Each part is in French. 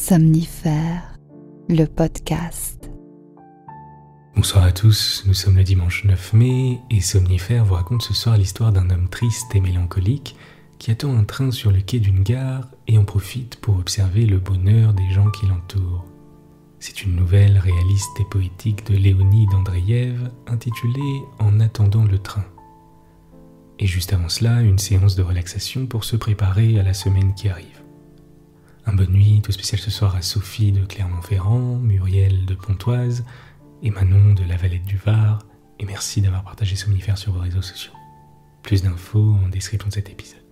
Somnifère, le podcast. Bonsoir à tous, nous sommes le dimanche 9 mai et Somnifère vous raconte ce soir l'histoire d'un homme triste et mélancolique qui attend un train sur le quai d'une gare et en profite pour observer le bonheur des gens qui l'entourent. C'est une nouvelle réaliste et poétique de Léonide Andreïev intitulée « En attendant le train ». Et juste avant cela, une séance de relaxation pour se préparer à la semaine qui arrive. Un bonne nuit tout spécial ce soir à Sophie de Clermont-Ferrand, Muriel de Pontoise et Manon de la Valette du Var, et merci d'avoir partagé Somnifère sur vos réseaux sociaux. Plus d'infos en description de cet épisode.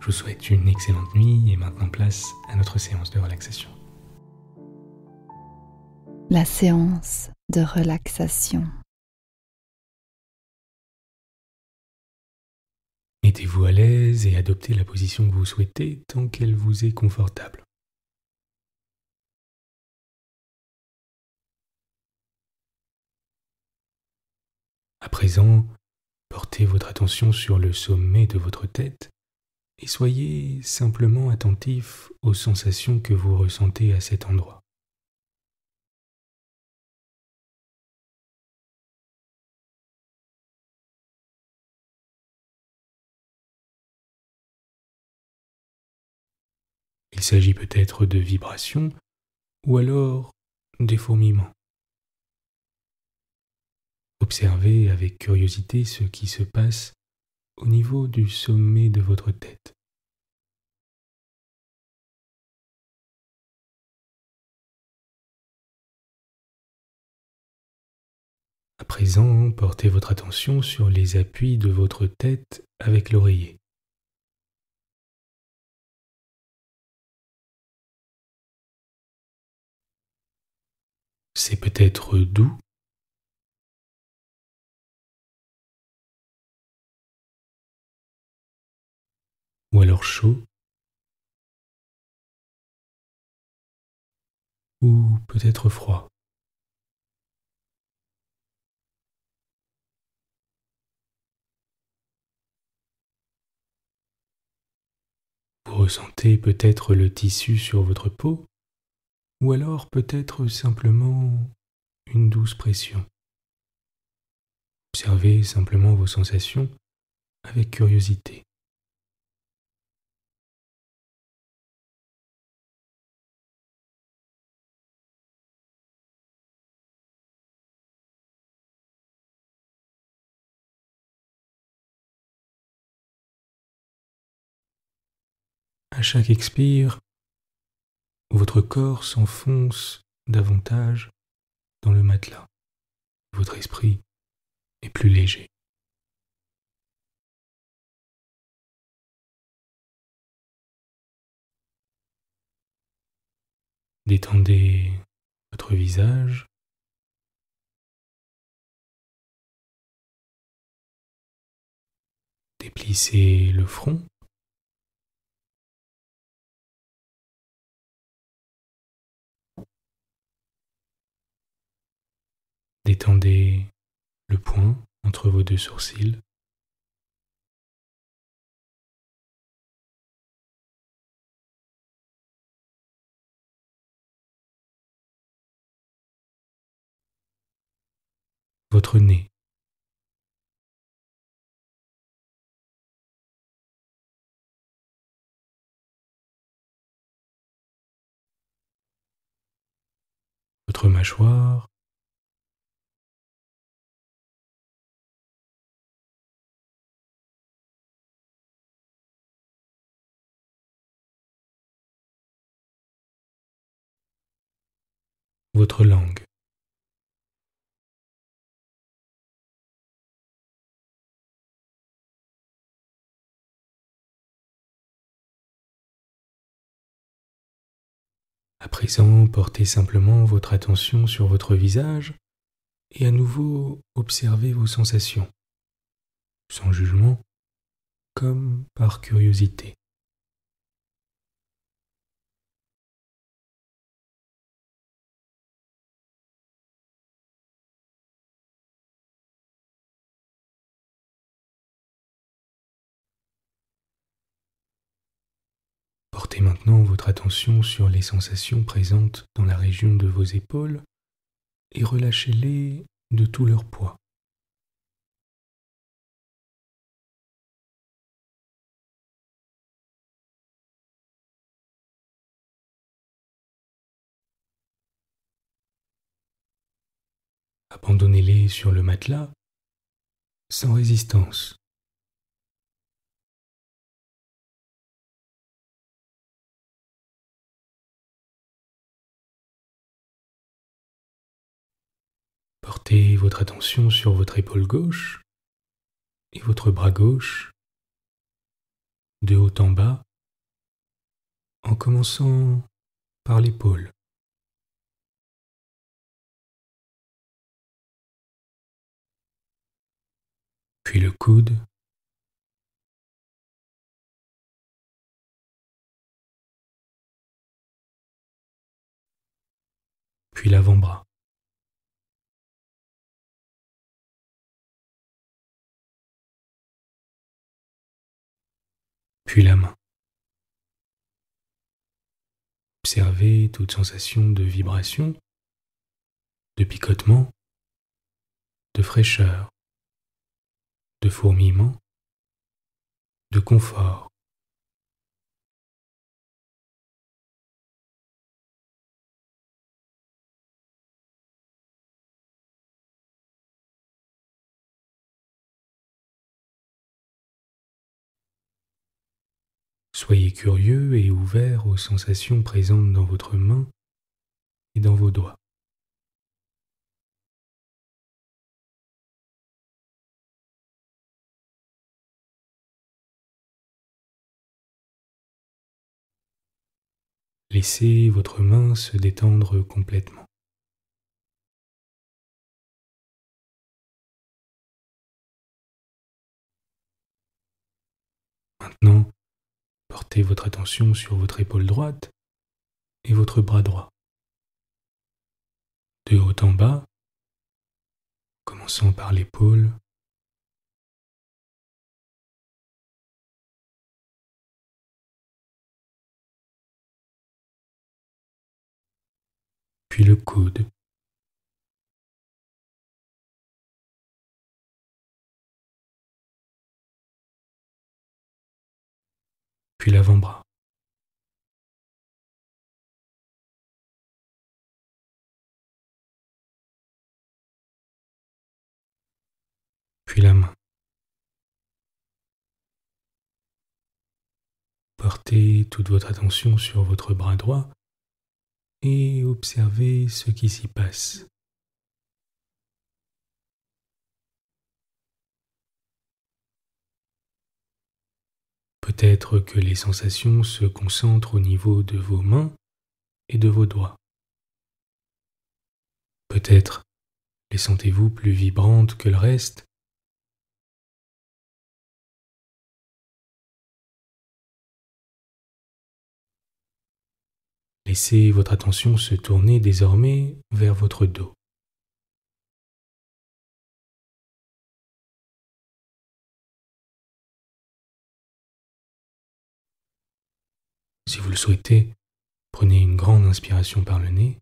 Je vous souhaite une excellente nuit et maintenant place à notre séance de relaxation. La séance de relaxation. Mettez-vous à l'aise et adoptez la position que vous souhaitez tant qu'elle vous est confortable. À présent, portez votre attention sur le sommet de votre tête et soyez simplement attentif aux sensations que vous ressentez à cet endroit. Il s'agit peut-être de vibrations ou alors des fourmillements. Observez avec curiosité ce qui se passe au niveau du sommet de votre tête. À présent, portez votre attention sur les appuis de votre tête avec l'oreiller. C'est peut-être doux, ou alors chaud, ou peut-être froid. Vous ressentez peut-être le tissu sur votre peau, ou alors peut-être simplement une douce pression. Observez simplement vos sensations avec curiosité. À chaque expire, votre corps s'enfonce davantage dans le matelas. Votre esprit est plus léger. Détendez votre visage, déplissez le front, détendez le poing entre vos deux sourcils, votre nez, votre mâchoire, votre langue. À présent, portez simplement votre attention sur votre visage et à nouveau observez vos sensations, sans jugement, comme par curiosité. Portez maintenant votre attention sur les sensations présentes dans la région de vos épaules et relâchez-les de tout leur poids. Abandonnez-les sur le matelas sans résistance. Portez votre attention sur votre épaule gauche et votre bras gauche, de haut en bas, en commençant par l'épaule. Puis le coude, puis l'avant-bras. Puis la main. Observez toute sensation de vibration, de picotement, de fraîcheur, de fourmillement, de confort. Soyez curieux et ouvert aux sensations présentes dans votre main et dans vos doigts. Laissez votre main se détendre complètement. Maintenant, portez votre attention sur votre épaule droite et votre bras droit. De haut en bas, commençant par l'épaule, puis le coude, puis l'avant-bras. Puis la main. Portez toute votre attention sur votre bras droit et observez ce qui s'y passe. Peut-être que les sensations se concentrent au niveau de vos mains et de vos doigts. Peut-être les sentez-vous plus vibrantes que le reste. Laissez votre attention se tourner désormais vers votre dos. Si vous le souhaitez, prenez une grande inspiration par le nez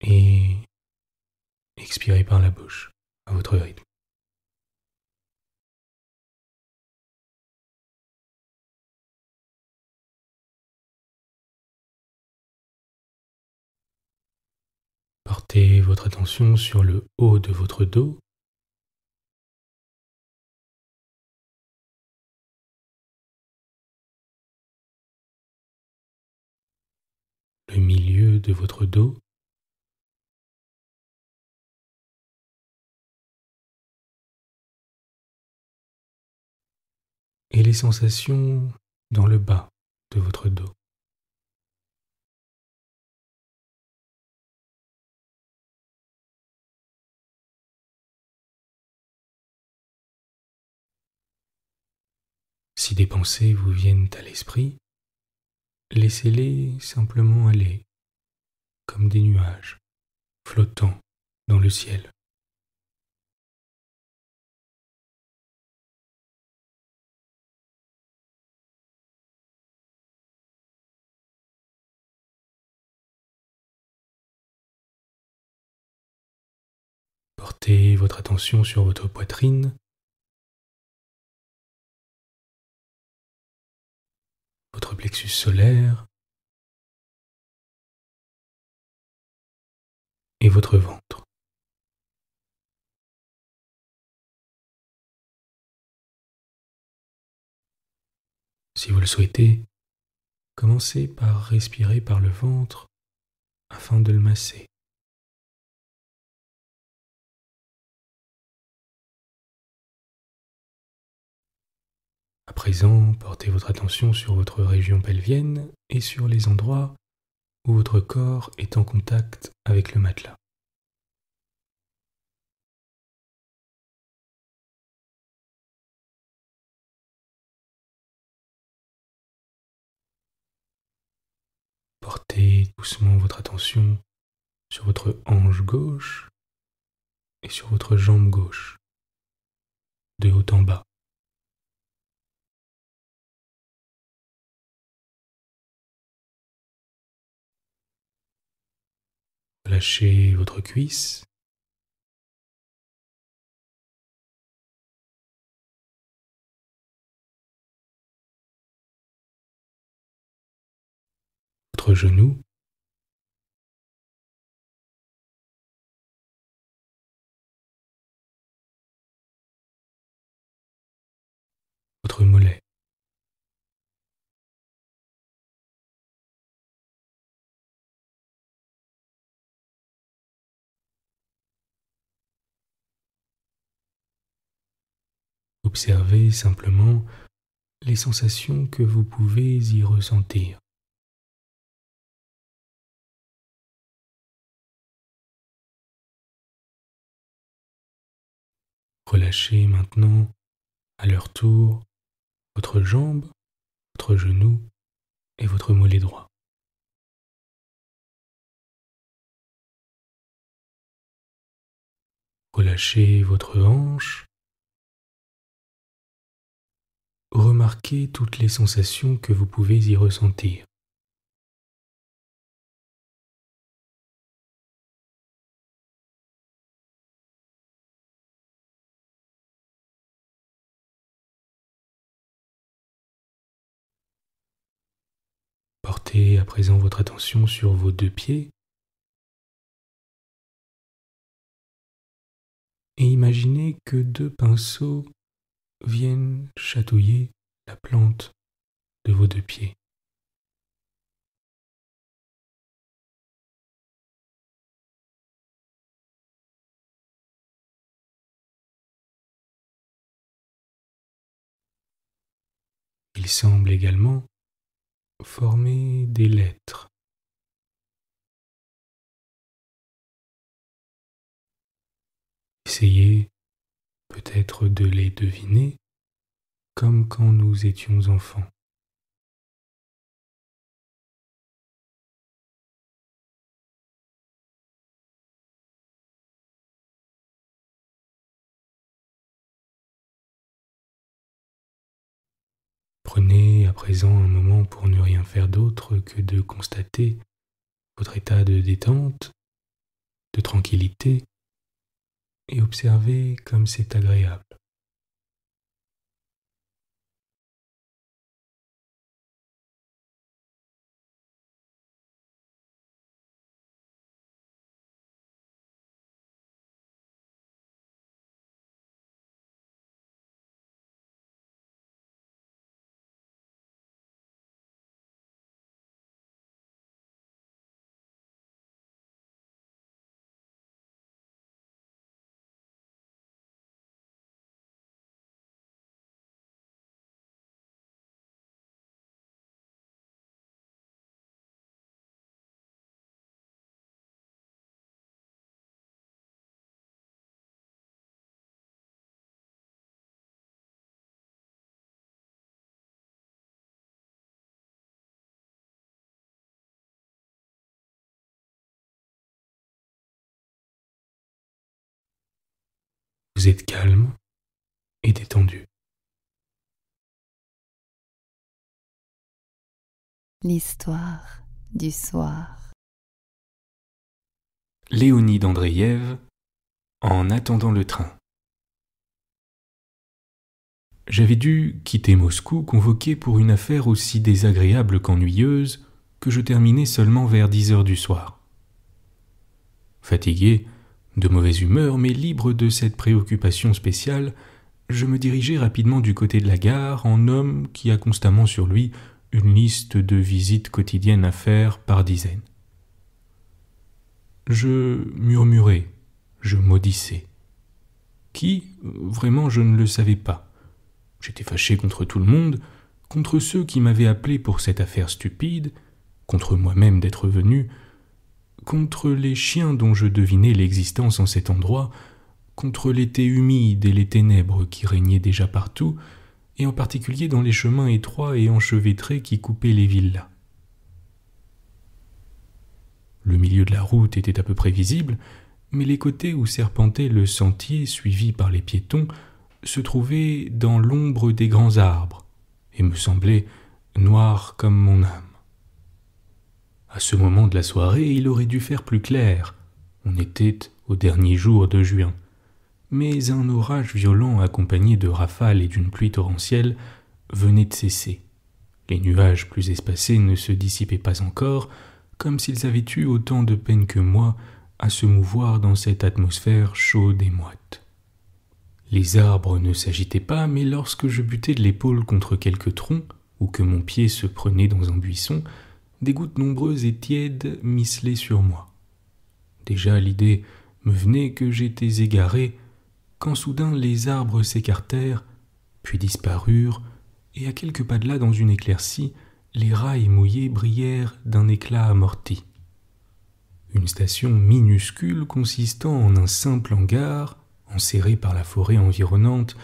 et expirez par la bouche à votre rythme. Portez votre attention sur le haut de votre dos, le milieu de votre dos, et les sensations dans le bas de votre dos. Si des pensées vous viennent à l'esprit, laissez-les simplement aller, comme des nuages, flottant dans le ciel. Portez votre attention sur votre poitrine, votre plexus solaire et votre ventre. Si vous le souhaitez, commencez par respirer par le ventre afin de le masser. À présent, portez votre attention sur votre région pelvienne et sur les endroits où votre corps est en contact avec le matelas. Portez doucement votre attention sur votre hanche gauche et sur votre jambe gauche, de haut en bas. Relâchez votre cuisse, votre genou, votre mollet. Observez simplement les sensations que vous pouvez y ressentir. Relâchez maintenant, à leur tour, votre jambe, votre genou et votre mollet droit. Relâchez votre hanche. Remarquez toutes les sensations que vous pouvez y ressentir. Portez à présent votre attention sur vos deux pieds et imaginez que deux pinceaux viennent chatouiller la plante de vos deux pieds. Ils semblent également former des lettres. Essayez peut-être de les deviner comme quand nous étions enfants. Prenez à présent un moment pour ne rien faire d'autre que de constater votre état de détente, de tranquillité, et observer comme c'est agréable. Vous êtes calme et détendu. L'histoire du soir. Léonide Andreïev, En attendant le train. J'avais dû quitter Moscou convoqué pour une affaire aussi désagréable qu'ennuyeuse que je terminais seulement vers 10 heures du soir. Fatigué, de mauvaise humeur, mais libre de cette préoccupation spéciale, je me dirigeai rapidement du côté de la gare en homme qui a constamment sur lui une liste de visites quotidiennes à faire par dizaines. Je murmurais, je maudissais. Qui, vraiment, je ne le savais pas. J'étais fâché contre tout le monde, contre ceux qui m'avaient appelé pour cette affaire stupide, contre moi-même d'être venu, contre les chiens dont je devinais l'existence en cet endroit, contre l'été humide et les ténèbres qui régnaient déjà partout, et en particulier dans les chemins étroits et enchevêtrés qui coupaient les villas. Le milieu de la route était à peu près visible, mais les côtés où serpentait le sentier suivi par les piétons se trouvaient dans l'ombre des grands arbres, et me semblaient noirs comme mon âme. À ce moment de la soirée, il aurait dû faire plus clair. On était au dernier jour de juin. Mais un orage violent accompagné de rafales et d'une pluie torrentielle venait de cesser. Les nuages plus espacés ne se dissipaient pas encore, comme s'ils avaient eu autant de peine que moi à se mouvoir dans cette atmosphère chaude et moite. Les arbres ne s'agitaient pas, mais lorsque je butais de l'épaule contre quelque tronc, ou que mon pied se prenait dans un buisson, des gouttes nombreuses et tièdes nicelaient sur moi. Déjà l'idée me venait que j'étais égaré, quand soudain les arbres s'écartèrent, puis disparurent, et à quelques pas de là dans une éclaircie, les rails mouillés brillèrent d'un éclat amorti. Une station minuscule consistant en un simple hangar, enserré par la forêt environnante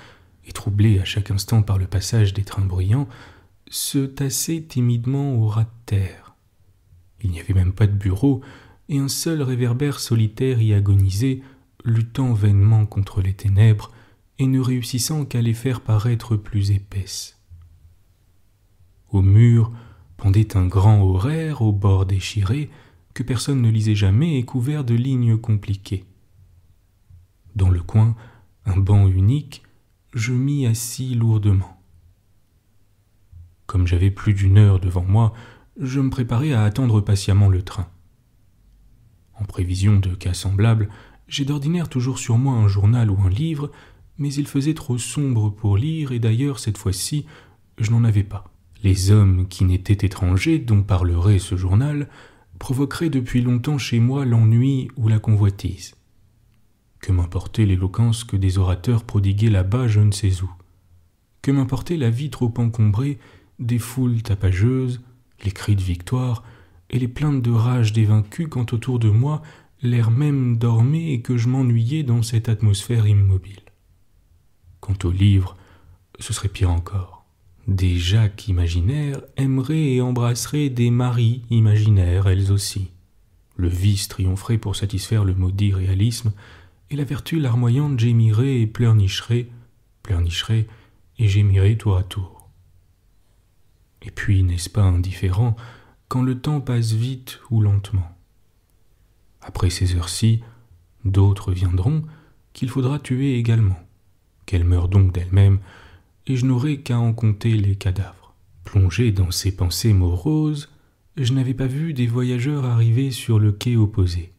et troublé à chaque instant par le passage des trains bruyants, se tassait timidement au ras de terre. Il n'y avait même pas de bureau, et un seul réverbère solitaire y agonisait, luttant vainement contre les ténèbres et ne réussissant qu'à les faire paraître plus épaisses. Au mur pendait un grand horaire au bord déchiré que personne ne lisait jamais et couvert de lignes compliquées. Dans le coin, un banc unique, je m'y assis lourdement. Comme j'avais plus d'une heure devant moi, je me préparais à attendre patiemment le train. En prévision de cas semblables, j'ai d'ordinaire toujours sur moi un journal ou un livre, mais il faisait trop sombre pour lire et d'ailleurs cette fois-ci, je n'en avais pas. Les hommes qui n'étaient étrangers, dont parlerait ce journal, provoqueraient depuis longtemps chez moi l'ennui ou la convoitise. Que m'importait l'éloquence que des orateurs prodiguaient là-bas je ne sais où. Que m'importait la vie trop encombrée des foules tapageuses, les cris de victoire et les plaintes de rage des vaincus quand autour de moi l'air même dormait et que je m'ennuyais dans cette atmosphère immobile. Quant aux livres, ce serait pire encore. Des Jacques imaginaires aimeraient et embrasseraient des maris imaginaires, elles aussi. Le vice triompherait pour satisfaire le maudit réalisme, et la vertu larmoyante gémirait et pleurnicherait et gémirait tour à tour. Et puis, n'est-ce pas indifférent quand le temps passe vite ou lentement? Après ces heures-ci, d'autres viendront qu'il faudra tuer également, qu'elles meurent donc d'elles-mêmes, et je n'aurai qu'à en compter les cadavres. Plongé dans ces pensées moroses, je n'avais pas vu des voyageurs arriver sur le quai opposé.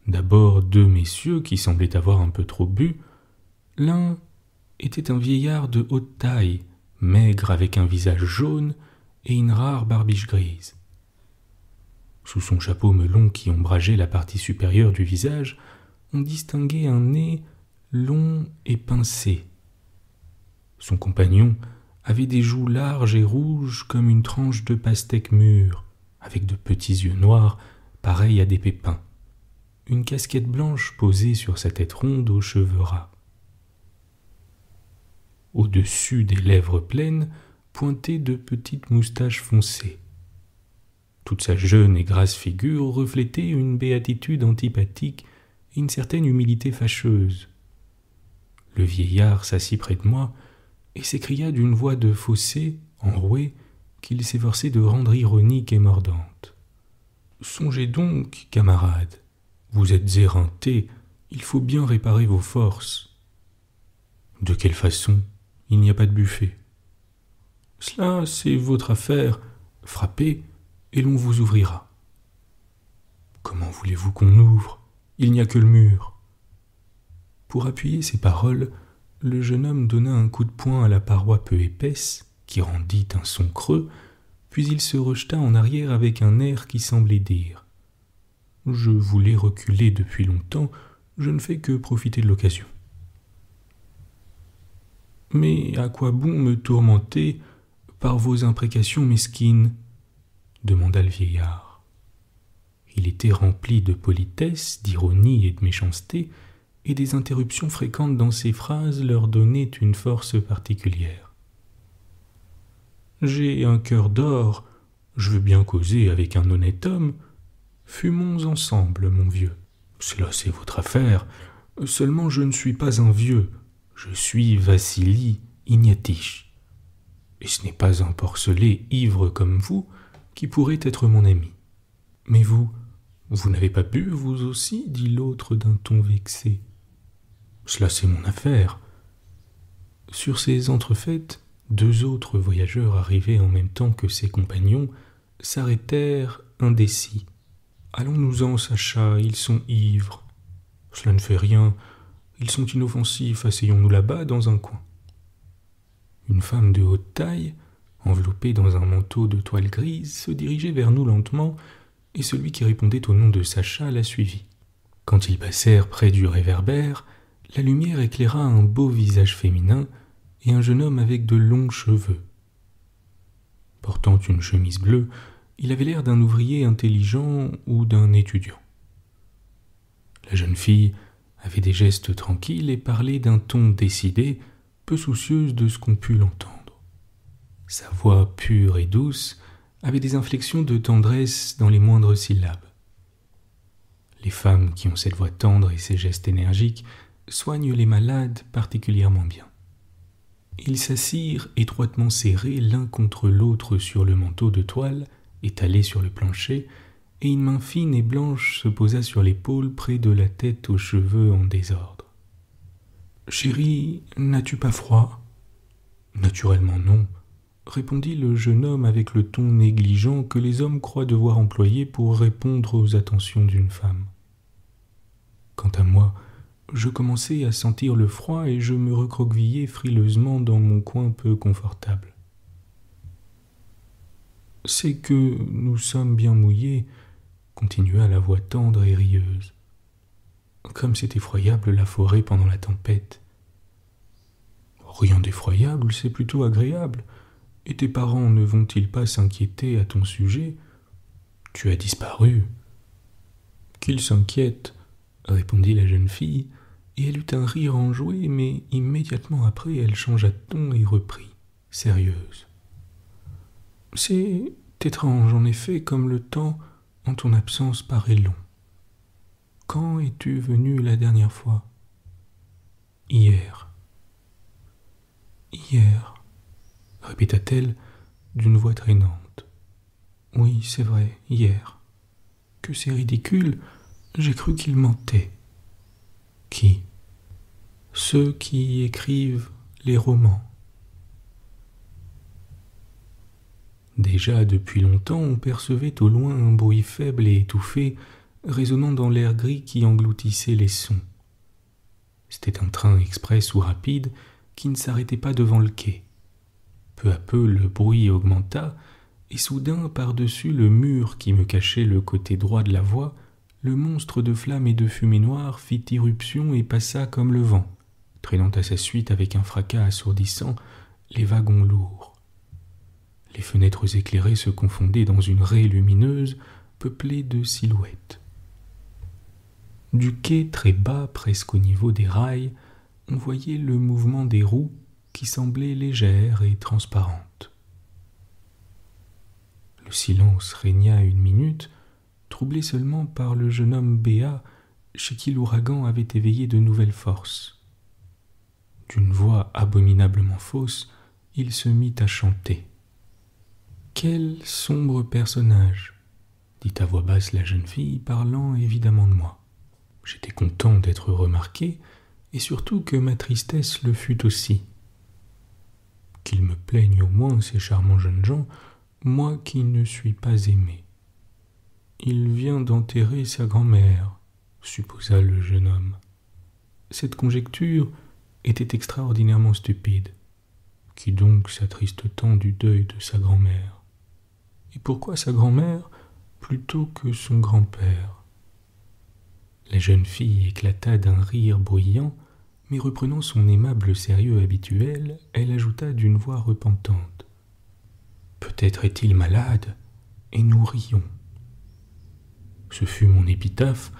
D'abord 2 messieurs qui semblaient avoir un peu trop bu. L'un était un vieillard de haute taille, maigre avec un visage jaune et une rare barbiche grise. Sous son chapeau melon qui ombrageait la partie supérieure du visage, on distinguait un nez long et pincé. Son compagnon avait des joues larges et rouges comme une tranche de pastèque mûre, avec de petits yeux noirs pareils à des pépins. Une casquette blanche posée sur sa tête ronde aux cheveux ras. Au-dessus des lèvres pleines pointaient de petites moustaches foncées. Toute sa jeune et grasse figure reflétait une béatitude antipathique et une certaine humilité fâcheuse. Le vieillard s'assit près de moi et s'écria d'une voix de fausset, enrouée, qu'il s'efforçait de rendre ironique et mordante. « Songez donc, camarades, vous êtes éreintés, Il faut bien réparer vos forces. » »« De quelle façon ? Il n'y a pas de buffet. »« Cela, c'est votre affaire. Frappez, et l'on vous ouvrira. »« Comment voulez-vous qu'on ouvre ? Il n'y a que le mur. » Pour appuyer ces paroles, le jeune homme donna un coup de poing à la paroi peu épaisse, qui rendit un son creux, puis il se rejeta en arrière avec un air qui semblait dire « Je voulais reculer depuis longtemps, je ne fais que profiter de l'occasion. »« Mais à quoi bon me tourmenter par vos imprécations mesquines ?» demanda le vieillard. Il était rempli de politesse, d'ironie et de méchanceté, et des interruptions fréquentes dans ses phrases leur donnaient une force particulière. « J'ai un cœur d'or, je veux bien causer avec un honnête homme. Fumons ensemble, mon vieux. Cela, c'est votre affaire. Seulement, je ne suis pas un vieux. Je suis Vassili Ignatitch. Et ce n'est pas un porcelet ivre comme vous qui pourrait être mon ami. Mais vous n'avez pas bu, vous aussi ?» dit l'autre d'un ton vexé. « Cela, c'est mon affaire. » Sur ces entrefaites, 2 autres voyageurs arrivés en même temps que ses compagnons s'arrêtèrent indécis. « Allons-nous-en, Sacha, ils sont ivres. »« Cela ne fait rien, ils sont inoffensifs, asseyons-nous là-bas dans un coin. » Une femme de haute taille, enveloppée dans un manteau de toile grise, se dirigeait vers nous lentement, et celui qui répondait au nom de Sacha la suivit. Quand ils passèrent près du réverbère, la lumière éclaira un beau visage féminin et un jeune homme avec de longs cheveux. Portant une chemise bleue, il avait l'air d'un ouvrier intelligent ou d'un étudiant. La jeune fille avait des gestes tranquilles et parlait d'un ton décidé, peu soucieuse de ce qu'on put l'entendre. Sa voix pure et douce avait des inflexions de tendresse dans les moindres syllabes. Les femmes qui ont cette voix tendre et ces gestes énergiques soignent les malades particulièrement bien. Ils s'assirent étroitement serrés l'un contre l'autre sur le manteau de toile étalé sur le plancher, et une main fine et blanche se posa sur l'épaule près de la tête aux cheveux en désordre. « Chérie, n'as-tu pas froid ?»« Naturellement non, » répondit le jeune homme avec le ton négligent que les hommes croient devoir employer pour répondre aux attentions d'une femme. Quant à moi, je commençais à sentir le froid et je me recroquevillais frileusement dans mon coin peu confortable. « C'est que nous sommes bien mouillés, » continua la voix tendre et rieuse. « Comme c'est effroyable la forêt pendant la tempête. »« Rien d'effroyable, c'est plutôt agréable. Et tes parents ne vont-ils pas s'inquiéter à ton sujet ? Tu as disparu. »« Qu'ils s'inquiètent, » répondit la jeune fille, et elle eut un rire enjoué, mais immédiatement après elle changea de ton et reprit, sérieuse. « C'est étrange en effet comme le temps en ton absence paraît long. Quand es-tu venu la dernière fois ? » ?»« Hier. »« Hier, » répéta-t-elle d'une voix traînante. « Oui, c'est vrai, hier. Que c'est ridicule, j'ai cru qu'il mentait. »« Qui ? » ?»« Ceux qui écrivent les romans. » Déjà depuis longtemps, on percevait au loin un bruit faible et étouffé, résonnant dans l'air gris qui engloutissait les sons. C'était un train express ou rapide qui ne s'arrêtait pas devant le quai. Peu à peu, le bruit augmenta, et soudain, par-dessus le mur qui me cachait le côté droit de la voie, le monstre de flammes et de fumée noire fit irruption et passa comme le vent, traînant à sa suite avec un fracas assourdissant les wagons lourds. Les fenêtres éclairées se confondaient dans une raie lumineuse peuplée de silhouettes. Du quai très bas, presque au niveau des rails, on voyait le mouvement des roues qui semblait légère et transparente. Le silence régna 1 minute, troublé seulement par le jeune homme béat chez qui l'ouragan avait éveillé de nouvelles forces. D'une voix abominablement fausse, il se mit à chanter. « Quel sombre personnage !» dit à voix basse la jeune fille, parlant évidemment de moi. J'étais content d'être remarqué, et surtout que ma tristesse le fût aussi. Qu'ils me plaignent au moins ces charmants jeunes gens, moi qui ne suis pas aimé. Il vient d'enterrer sa grand-mère, supposa le jeune homme. Cette conjecture était extraordinairement stupide. Qui donc s'attriste tant du deuil de sa grand-mère? Et pourquoi sa grand-mère plutôt que son grand-père? La jeune fille éclata d'un rire bruyant, mais reprenant son aimable sérieux habituel, elle ajouta d'une voix repentante. Peut-être est-il malade, et nous rions. Ce fut mon épitaphe,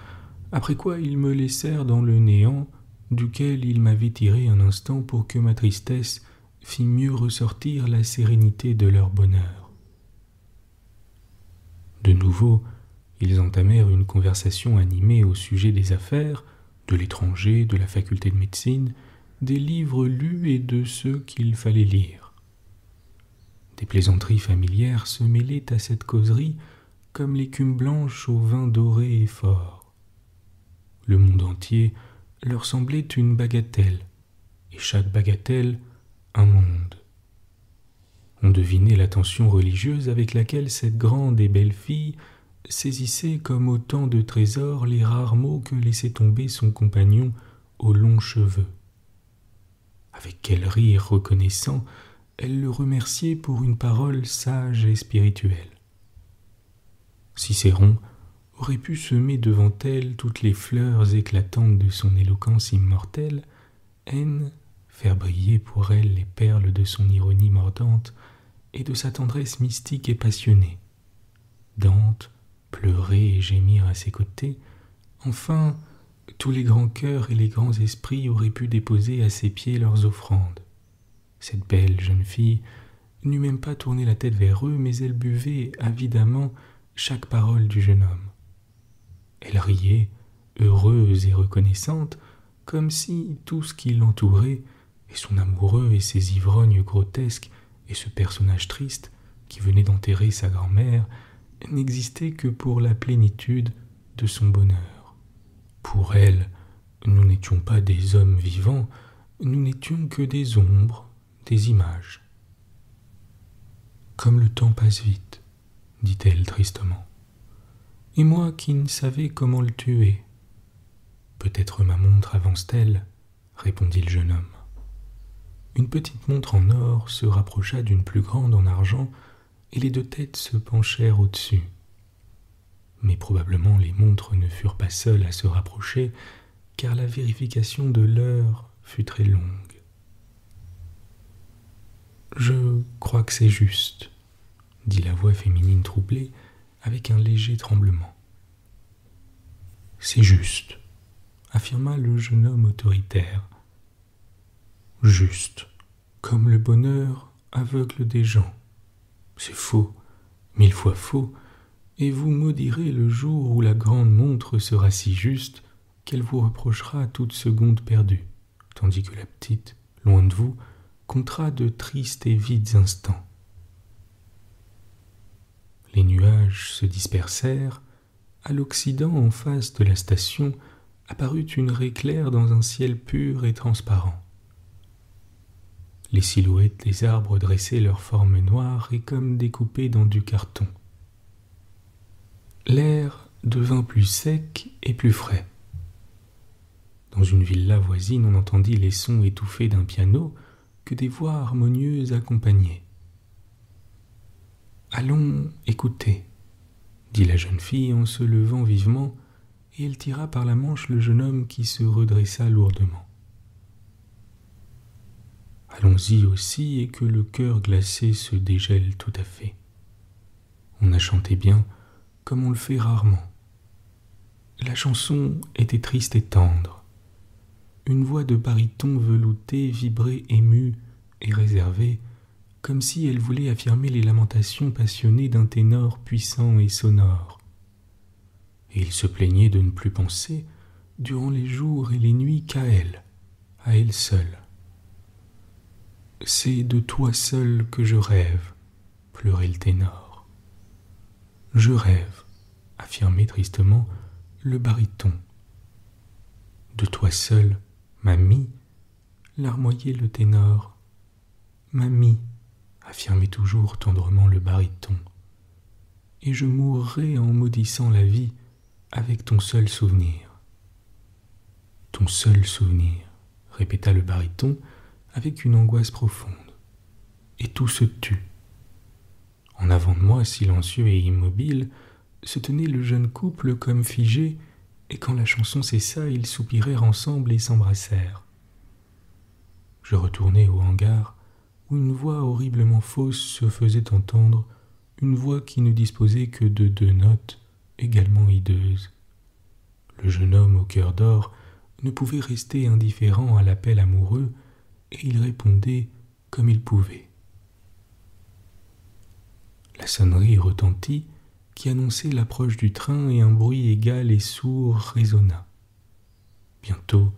après quoi ils me laissèrent dans le néant, duquel ils m'avaient tiré un instant pour que ma tristesse fît mieux ressortir la sérénité de leur bonheur. De nouveau, ils entamèrent une conversation animée au sujet des affaires, de l'étranger, de la faculté de médecine, des livres lus et de ceux qu'il fallait lire. Des plaisanteries familières se mêlaient à cette causerie comme l'écume blanche au vin doré et fort. Le monde entier leur semblait une bagatelle, et chaque bagatelle un monde. On devinait l'attention religieuse avec laquelle cette grande et belle fille saisissait comme autant de trésors les rares mots que laissait tomber son compagnon aux longs cheveux. Avec quel rire reconnaissant elle le remerciait pour une parole sage et spirituelle. Cicéron aurait pu semer devant elle toutes les fleurs éclatantes de son éloquence immortelle, haine faire briller pour elle les perles de son ironie mordante et de sa tendresse mystique et passionnée. Dante pleurer et gémir à ses côtés, enfin, tous les grands cœurs et les grands esprits auraient pu déposer à ses pieds leurs offrandes. Cette belle jeune fille n'eût même pas tourné la tête vers eux, mais elle buvait avidement chaque parole du jeune homme. Elle riait, heureuse et reconnaissante, comme si tout ce qui l'entourait, et son amoureux et ses ivrognes grotesques, et ce personnage triste qui venait d'enterrer sa grand-mère, n'existait que pour la plénitude de son bonheur. Pour elle, nous n'étions pas des hommes vivants, nous n'étions que des ombres, des images. Comme le temps passe vite, dit-elle tristement. Et moi qui ne savais comment le tuer. Peut-être ma montre avance-t-elle, répondit le jeune homme. Une petite montre en or se rapprocha d'une plus grande en argent, et les deux têtes se penchèrent au-dessus. Mais probablement les montres ne furent pas seules à se rapprocher, car la vérification de l'heure fut très longue. « Je crois que c'est juste, » dit la voix féminine troublée, avec un léger tremblement. « C'est juste, » affirma le jeune homme autoritaire. « Juste, comme le bonheur aveugle des gens. C'est faux, 1000 fois faux, et vous maudirez le jour où la grande montre sera si juste qu'elle vous reprochera toute seconde perdue, tandis que la petite, loin de vous, comptera de tristes et vides instants. » Les nuages se dispersèrent. À l'occident, en face de la station, apparut une raie claire dans un ciel pur et transparent. Les silhouettes des arbres dressaient leurs formes noires et comme découpées dans du carton. L'air devint plus sec et plus frais. Dans une villa voisine, on entendit les sons étouffés d'un piano que des voix harmonieuses accompagnaient. « Allons écouter, » dit la jeune fille en se levant vivement, et elle tira par la manche le jeune homme qui se redressa lourdement. Allons-y aussi et que le cœur glacé se dégèle tout à fait. On a chanté bien, comme on le fait rarement. La chanson était triste et tendre. Une voix de baryton velouté vibrait émue et réservée, comme si elle voulait affirmer les lamentations passionnées d'un ténor puissant et sonore. Et il se plaignait de ne plus penser, durant les jours et les nuits, qu'à elle seule. « C'est de toi seul que je rêve, » pleurait le ténor. « Je rêve, » affirmait tristement le baryton. De toi seule, mamie, larmoyait le ténor. Mamie, affirmait toujours tendrement le baryton. Et je mourrai en maudissant la vie avec ton seul souvenir. Ton seul souvenir, répéta le baryton avec une angoisse profonde. Et tout se tut. En avant de moi, silencieux et immobile, se tenait le jeune couple comme figé, et quand la chanson cessa, ils soupirèrent ensemble et s'embrassèrent. Je retournai au hangar, où une voix horriblement fausse se faisait entendre, une voix qui ne disposait que de 2 notes, également hideuses. Le jeune homme au cœur d'or ne pouvait rester indifférent à l'appel amoureux, et il répondait comme il pouvait. La sonnerie retentit, qui annonçait l'approche du train, et un bruit égal et sourd résonna. Bientôt,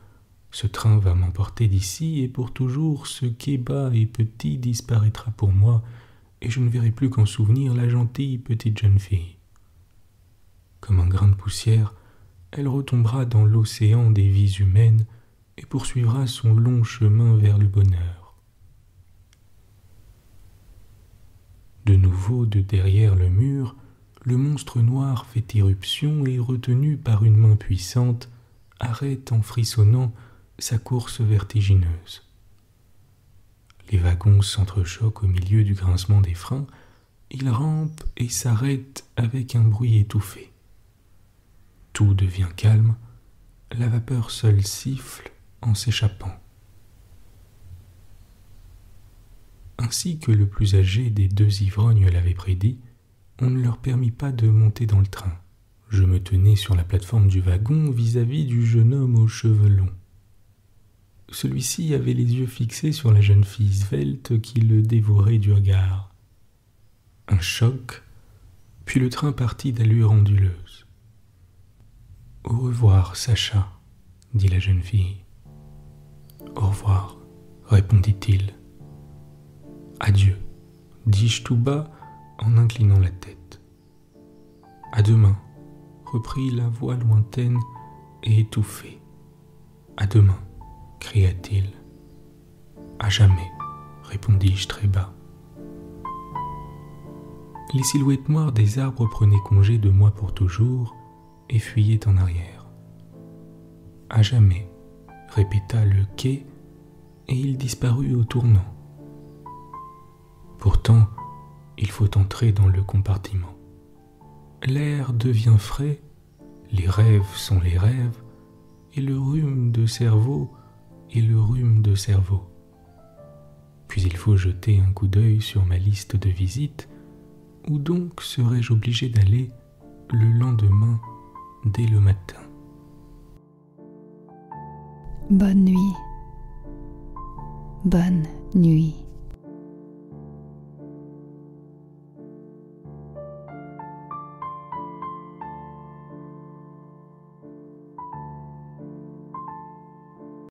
ce train va m'emporter d'ici, et pour toujours ce quai bas et petit disparaîtra pour moi, et je ne verrai plus qu'en souvenir la gentille petite jeune fille. Comme un grain de poussière, elle retombera dans l'océan des vies humaines et poursuivra son long chemin vers le bonheur. De nouveau, de derrière le mur, le monstre noir fait irruption et, retenu par une main puissante, arrête en frissonnant sa course vertigineuse. Les wagons s'entrechoquent au milieu du grincement des freins, ils rampent et s'arrêtent avec un bruit étouffé. Tout devient calme, la vapeur seule siffle en s'échappant. Ainsi que le plus âgé des 2 ivrognes l'avait prédit, on ne leur permit pas de monter dans le train. Je me tenais sur la plateforme du wagon vis-à-vis du jeune homme aux cheveux longs. Celui-ci avait les yeux fixés sur la jeune fille svelte qui le dévorait du regard. Un choc, puis le train partit d'allure onduleuse. « Au revoir, Sacha, » dit la jeune fille. « Au revoir, » répondit-il. « Adieu, » dis-je tout bas en inclinant la tête. « À demain, » reprit la voix lointaine et étouffée. « À demain, » cria-t-il. « À jamais, » répondis-je très bas. Les silhouettes noires des arbres prenaient congé de moi pour toujours et fuyaient en arrière. « À jamais, » répéta le quai, et il disparut au tournant. Pourtant, il faut entrer dans le compartiment. L'air devient frais, les rêves sont les rêves, et le rhume de cerveau est le rhume de cerveau. Puis il faut jeter un coup d'œil sur ma liste de visites, où donc serais-je obligé d'aller le lendemain dès le matin. Bonne nuit. Bonne nuit.